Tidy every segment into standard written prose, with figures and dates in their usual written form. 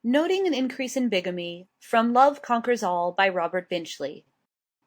Noting an Increase in Bigamy from Love Conquers All by Robert Benchley.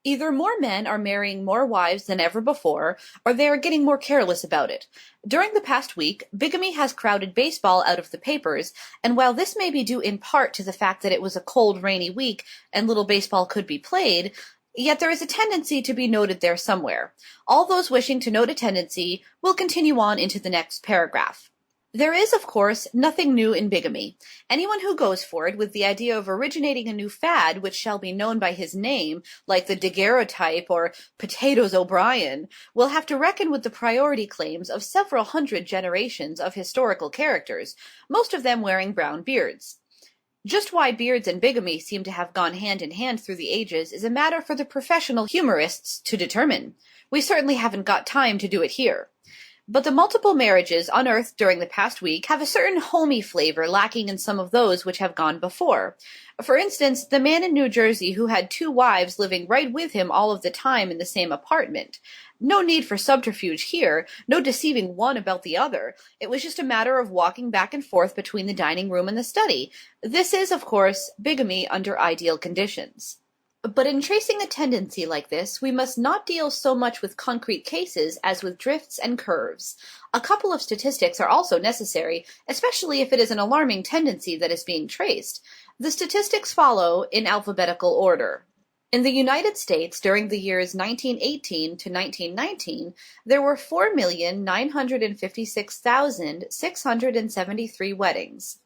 Either more men are marrying more wives than ever before, or they are getting more careless about it. During the past week, bigamy has crowded baseball out of the papers, and while this may be due in part to the fact that it was a cold, rainy week and little baseball could be played, yet there is a tendency to be noted there somewhere. All those wishing to note a tendency will continue on into the next paragraph. There is, of course, nothing new in bigamy. Anyone who goes for it with the idea of originating a new fad which shall be known by his name, like the daguerreotype or Potatoes O'Brien, will have to reckon with the priority claims of several hundred generations of historical characters, most of them wearing brown beards. Just why beards and bigamy seem to have gone hand in hand through the ages is a matter for the professional humorists to determine. We certainly haven't got time to do it here. But the multiple marriages unearthed during the past week have a certain homey flavor lacking in some of those which have gone before. For instance, the man in New Jersey who had two wives living right with him all of the time in the same apartment. No need for subterfuge here, no deceiving one about the other. It was just a matter of walking back and forth between the dining room and the study. This is, of course, bigamy under ideal conditions. But in tracing a tendency like this, we must not deal so much with concrete cases as with drifts and curves. A couple of statistics are also necessary, especially if it is an alarming tendency that is being traced. The statistics follow in alphabetical order. In the United States, during the years 1918 to 1919, there were 4,956,673 weddings.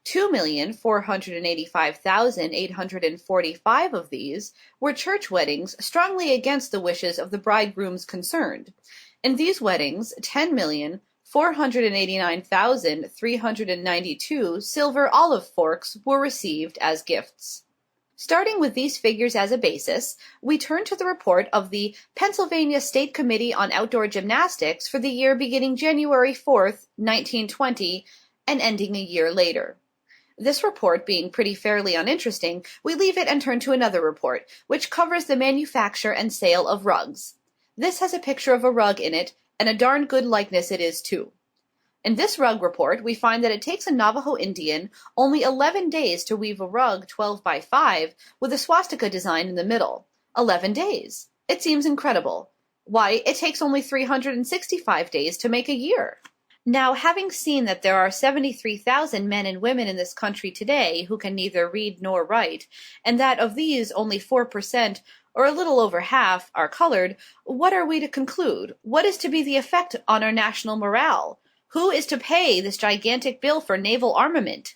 2,485,845 of these were church weddings strongly against the wishes of the bridegrooms concerned. In these weddings, 10,489,392 silver olive forks were received as gifts. Starting with these figures as a basis, we turn to the report of the Pennsylvania State Committee on Outdoor Gymnastics for the year beginning January 4th, 1920, and ending a year later. This report being pretty fairly uninteresting, we leave it and turn to another report, which covers the manufacture and sale of rugs. This has a picture of a rug in it, and a darn good likeness it is too. In this rug report, we find that it takes a Navajo Indian only 11 days to weave a rug 12 by 5 with a swastika design in the middle. 11 days. It seems incredible. Why, it takes only 365 days to make a year. Now, having seen that there are 73,000 men and women in this country today who can neither read nor write, and that of these only 4%, or a little over half, are colored, what are we to conclude? What is to be the effect on our national morale? Who is to pay this gigantic bill for naval armament?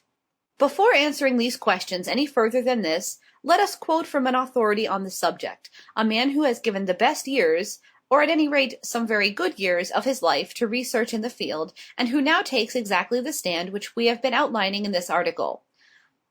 Before answering these questions any further than this, let us quote from an authority on the subject, a man who has given the best years, or at any rate some very good years of his life to research in the field, and who now takes exactly the stand which we have been outlining in this article.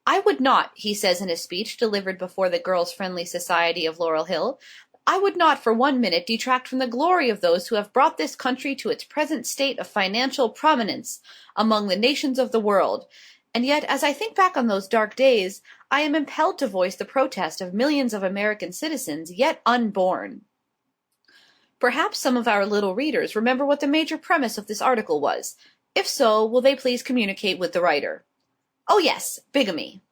"I would not," he says in a speech delivered before the Girls' Friendly Society of Laurel Hill, "I would not for 1 minute detract from the glory of those who have brought this country to its present state of financial prominence among the nations of the world. And yet, as I think back on those dark days, I am impelled to voice the protest of millions of American citizens yet unborn." Perhaps some of our little readers remember what the major premise of this article was. If so, will they please communicate with the writer? Oh yes, bigamy.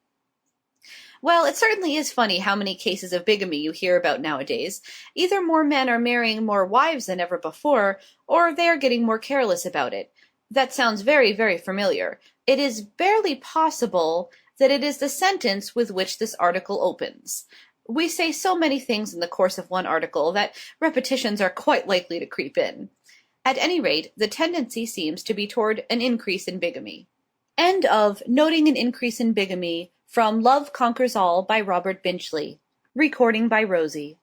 Well, it certainly is funny how many cases of bigamy you hear about nowadays. Either more men are marrying more wives than ever before, or they are getting more careless about it. That sounds very, very familiar. It is barely possible that it is the sentence with which this article opens. We say so many things in the course of one article that repetitions are quite likely to creep in. At any rate, the tendency seems to be toward an increase in bigamy. End of Noting an Increase in Bigamy from Love Conquers All by Robert Benchley. Recording by Rosie.